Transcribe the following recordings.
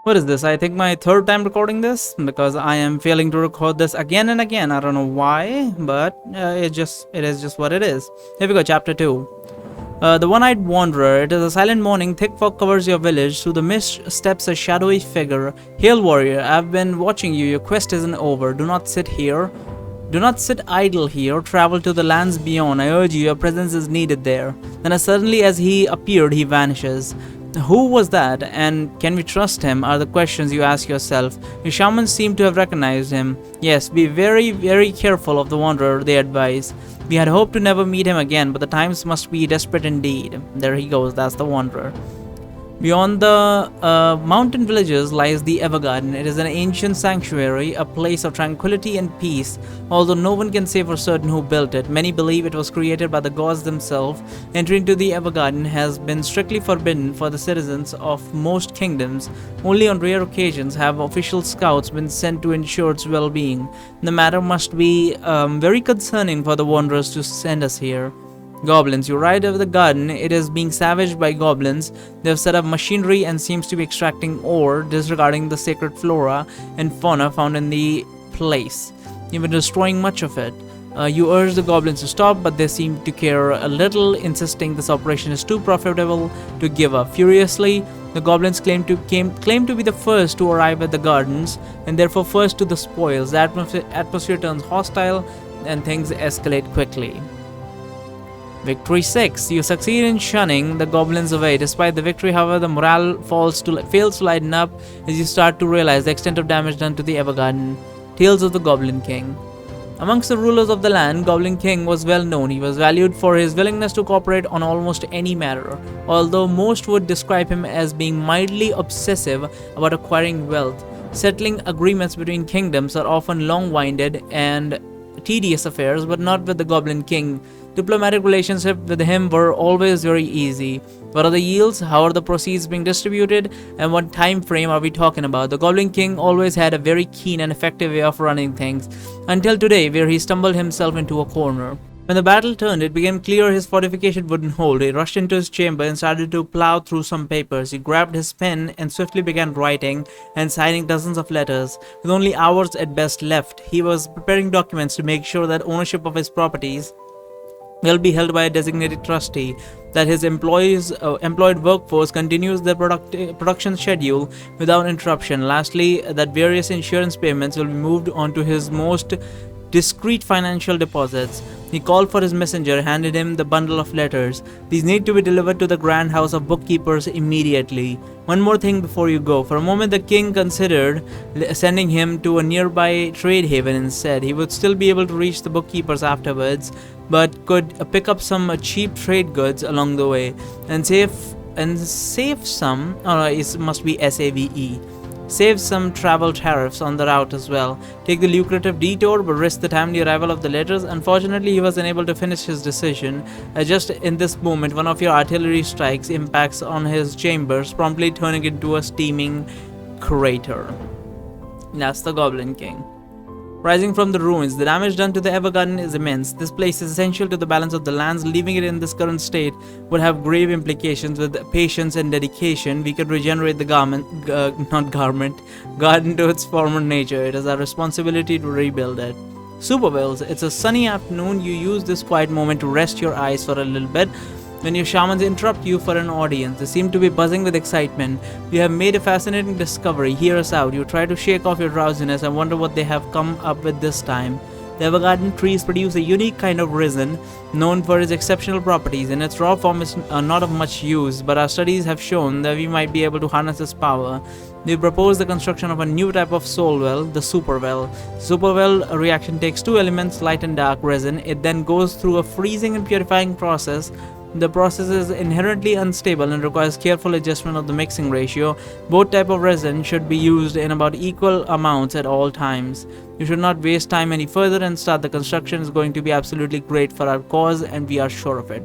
What is this? I think my third time recording this because I am failing to record this again and again. I don't know why, but it is just what it is. Here we go, chapter 2. The One-Eyed Wanderer. It is a silent morning. Thick fog covers your village. Through the mist steps a shadowy figure. Hail, warrior. I've been watching you. Your quest isn't over. Do not sit here. Do not sit idle here. Travel to the lands beyond. I urge you. Your presence is needed there. Then as suddenly as he appeared, he vanishes. Who was that, and can we trust him, are the questions you ask yourself. Your shamans seem to have recognized him. Yes, be very, very careful of the wanderer, they advise. We had hoped to never meet him again, but the times must be desperate indeed. There he goes, that's the wanderer. Beyond the mountain villages lies the Evergarden. It is an ancient sanctuary, a place of tranquility and peace. Although no one can say for certain who built it, many believe it was created by the gods themselves. Entry into the Evergarden has been strictly forbidden for the citizens of most kingdoms. Only on rare occasions have official scouts been sent to ensure its well-being. The matter must be very concerning for the wanderers to send us here. Goblins. You ride over the garden. It is being savaged by goblins. They have set up machinery and seems to be extracting ore, disregarding the sacred flora and fauna found in the place, even destroying much of it. You urge the goblins to stop, but they seem to care a little, insisting this operation is too profitable to give up. Furiously, the goblins claim to be the first to arrive at the gardens, and therefore first to the spoils. The atmosphere turns hostile, and things escalate quickly. Victory 6. You succeed in shunning the goblins away. Despite the victory, however, the morale fails to lighten up as you start to realize the extent of damage done to the Evergarden. Tales of the Goblin King. Amongst the rulers of the land, Goblin King was well known. He was valued for his willingness to cooperate on almost any matter, although most would describe him as being mildly obsessive about acquiring wealth. Settling agreements between kingdoms are often long-winded and tedious affairs, but not with the Goblin King. Diplomatic relationships with him were always very easy. What are the yields? How are the proceeds being distributed? And what time frame are we talking about? The Goblin King always had a very keen and effective way of running things, until today, where he stumbled himself into a corner. When the battle turned, it became clear his fortification wouldn't hold. He rushed into his chamber and started to plow through some papers. He grabbed his pen and swiftly began writing and signing dozens of letters. With only hours at best left, he was preparing documents to make sure that ownership of his properties will be held by a designated trustee, that his employed workforce continues their production schedule without interruption. Lastly, that various insurance payments will be moved onto his most discreet financial deposits. He called for his messenger, handed him the bundle of letters. These need to be delivered to the Grand House of Bookkeepers immediately. One more thing before you go. For a moment, the king considered sending him to a nearby trade haven instead. He would still be able to reach the bookkeepers afterwards, but could pick up some cheap trade goods along the way and save some. It must be SAVE. Save some travel tariffs on the route as well. Take the lucrative detour but risk the timely arrival of the letters. Unfortunately, he was unable to finish his decision. Just in this moment, one of your artillery strikes impacts on his chambers, promptly turning it into a steaming crater. That's the Goblin King. Rising from the ruins, the damage done to the Evergarden is immense. This place is essential to the balance of the lands. Leaving it in this current state would have grave implications. With patience and dedication, we could regenerate the garden to its former nature. It is our responsibility to rebuild it. Superwells. It's a sunny afternoon. You use this quiet moment to rest your eyes for a little bit. When your shamans interrupt you for an audience, they seem to be buzzing with excitement. You have made a fascinating discovery. Hear us out. You try to shake off your drowsiness and wonder what they have come up with this time. The Evergarden trees produce a unique kind of resin known for its exceptional properties. In its raw form, it's not of much use, but our studies have shown that we might be able to harness its power. We propose the construction of a new type of soul well, the superwell. Superwell reaction takes two elements, light and dark resin. It then goes through a freezing and purifying process. The process is inherently unstable and requires careful adjustment of the mixing ratio. Both types of resin should be used in about equal amounts at all times. You should not waste time any further and start. The construction is going to be absolutely great for our cause, and we are sure of it.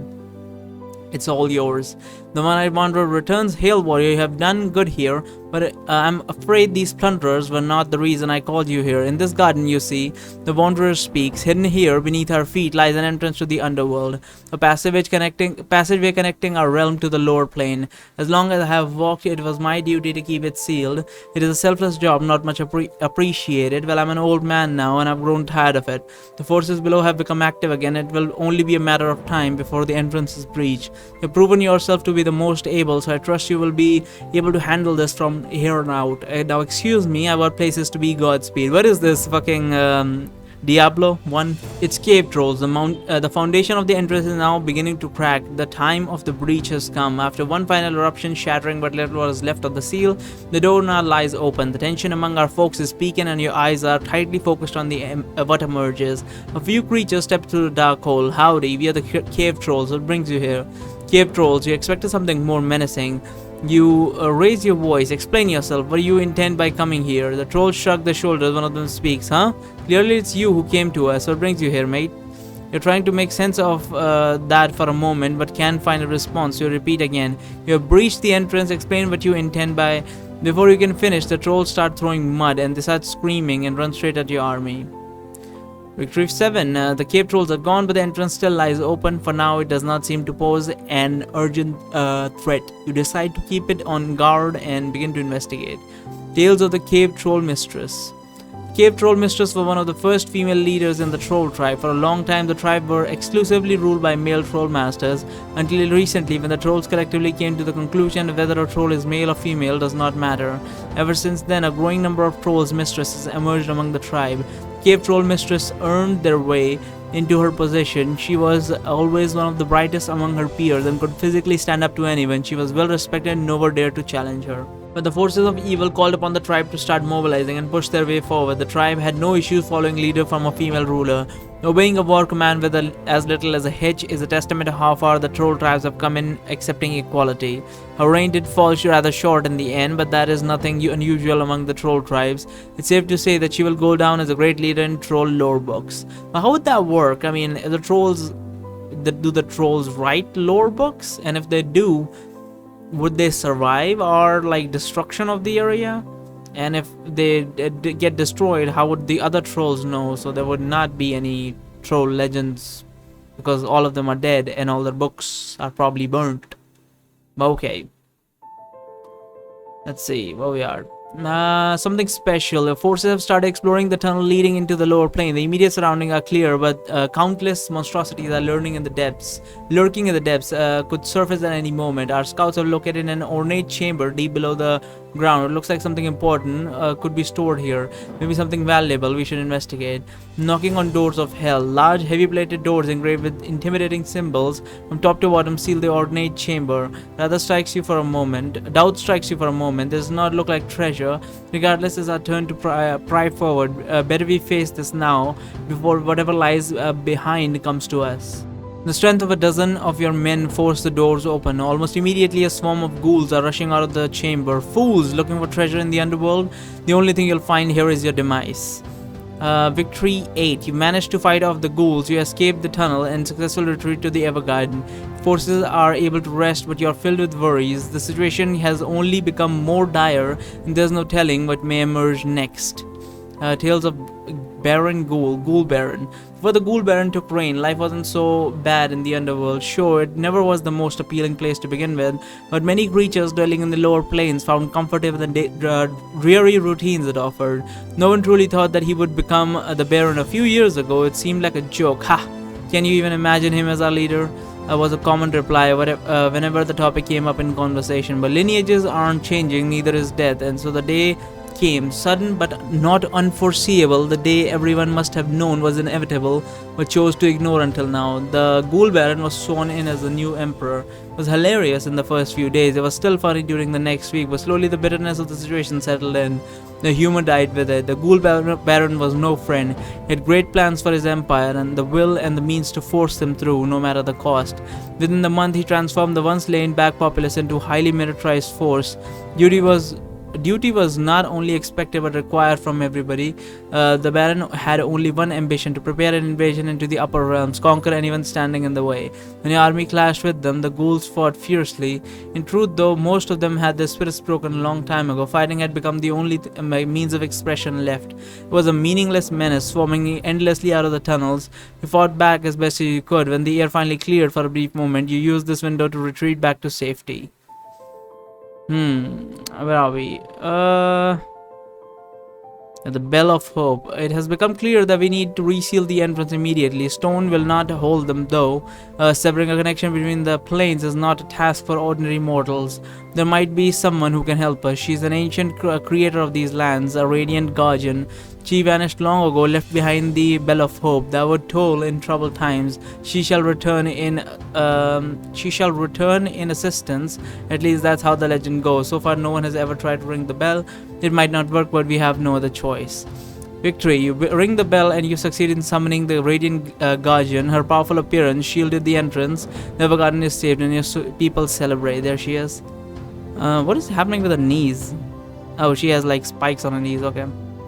It's all yours. The one-eyed wanderer returns. Hail, warrior, you have done good here, but I'm afraid these plunderers were not the reason I called you here. In this garden, you see, the wanderer speaks. Hidden here, beneath our feet, lies an entrance to the underworld, a passageway connecting our realm to the lower plane. As long as I have walked, it was my duty to keep it sealed. It is a selfless job, not much appreciated. Well, I'm an old man now, and I've grown tired of it. The forces below have become active again. It will only be a matter of time before the entrance is breached. You've proven yourself to be the most able, so I trust you will be able to handle this from here on out. Now, excuse me, I've got places to be. Godspeed. What is this fucking Diablo 1? It's cave trolls. The foundation of the entrance is now beginning to crack. The time of the breach has come. After one final eruption shattering what little was left of the seal, the door now lies open. The tension among our folks is peaking, and your eyes are tightly focused on the what emerges. A few creatures step through the dark hole. Howdy, we are the cave trolls. What brings you here? Cave trolls, you expected something more menacing. You raise your voice. Explain yourself. What do you intend by coming here? The trolls shrug their shoulders. One of them speaks. Huh? Clearly it's you who came to us. What brings you here, mate? You're trying to make sense of that for a moment, but can't find a response. You repeat again. You have breached the entrance. Explain what you intend by... Before you can finish, the trolls start throwing mud, and they start screaming and run straight at your army. Retrieve 7. The cave trolls are gone, but the entrance still lies open. For now, it does not seem to pose an urgent threat. You decide to keep it on guard and begin to investigate. Tales of the Cave Troll Mistress. Cave Troll Mistress was one of the first female leaders in the troll tribe. For a long time, the tribe were exclusively ruled by male troll masters, until recently when the trolls collectively came to the conclusion that whether a troll is male or female does not matter. Ever since then, a growing number of trolls mistresses emerged among the tribe. Cave Troll Mistress earned their way into her position. She was always one of the brightest among her peers and could physically stand up to anyone. She was well respected and no one dared to challenge her. But the forces of evil called upon the tribe to start mobilizing and push their way forward. The tribe had no issues following leader from a female ruler. Obeying a war command with as little as a hitch is a testament to how far the troll tribes have come in accepting equality. Her reign did fall rather short in the end, but that is nothing unusual among the troll tribes. It's safe to say that she will go down as a great leader in troll lore books. But how would that work? I mean, do the trolls write lore books? And if they do, would they survive or like destruction of the area? And if they get destroyed, how would the other trolls know? So there would not be any troll legends because all of them are dead and all their books are probably burnt. Okay, let's see where we are. Something special. The forces have started exploring the tunnel leading into the lower plane. The immediate surroundings are clear, but countless monstrosities are lurking in the depths. Could surface at any moment. Our scouts have located an ornate chamber deep below the ground. It looks like something important could be stored here. Maybe something valuable. We should investigate. Knocking on doors of hell. Large, heavy-plated doors engraved with intimidating symbols from top to bottom seal the ornate chamber. Doubt strikes you for a moment. Does not look like treasure. Regardless, it's our turn to pry forward. Better we face this now before whatever lies behind comes to us. The strength of a dozen of your men force the doors open. Almost immediately, a swarm of ghouls are rushing out of the chamber. Fools looking for treasure in the underworld. The only thing you'll find here is your demise. Victory 8. You managed to fight off the ghouls. You escaped the tunnel and successful retreat to the Evergarden. Forces are able to rest, but you're filled with worries. The situation has only become more dire, and there's no telling what may emerge next. Tales of Baron Ghoul Baron. Before the Ghoul Baron took reign, life wasn't so bad in the underworld. Sure, it never was the most appealing place to begin with, but many creatures dwelling in the lower planes found comfort in the dreary routines it offered. No one truly thought that he would become the Baron a few years ago. It seemed like a joke. Ha! Can you even imagine him as our leader? Was a common reply whenever the topic came up in conversation. But lineages aren't changing, neither is death, and so the day came, sudden but not unforeseeable. The day everyone must have known was inevitable, but chose to ignore until now. The Ghoul Baron was sworn in as the new emperor. It was hilarious in the first few days. It was still funny during the next week, but slowly the bitterness of the situation settled in. The humor died with it. The Ghoul Baron was no friend. He had great plans for his empire and the will and the means to force them through, no matter the cost. Within the month, he transformed the once laid-back populace into a highly militarized force. Duty was duty was not only expected but required from everybody. The Baron had only one ambition: to prepare an invasion into the upper realms, conquer anyone standing in the way. When the army clashed with them, the ghouls fought fiercely. In truth, though, most of them had their spirits broken a long time ago. Fighting had become the only means of expression left. It was a meaningless menace, swarming endlessly out of the tunnels. You fought back as best as you could. When the air finally cleared for a brief moment, you used this window to retreat back to safety. Where are we? At the Bell of Hope. It has become clear that we need to reseal the entrance immediately. Stone will not hold them, though. Severing a connection between the planes is not a task for ordinary mortals. There might be someone who can help us. She's an ancient creator of these lands, a radiant guardian. She vanished long ago, left behind the Bell of Hope that would toll in troubled times. She shall return in assistance. At least that's how the legend goes. So far, no one has ever tried to ring the bell. It might not work, but we have no other choice. Victory. You ring the bell and you succeed in summoning the radiant guardian. Her powerful appearance shielded the entrance. The evergarden is saved and your people celebrate. There she is. What is happening with her knees? Oh, she has like spikes on her knees. Okay.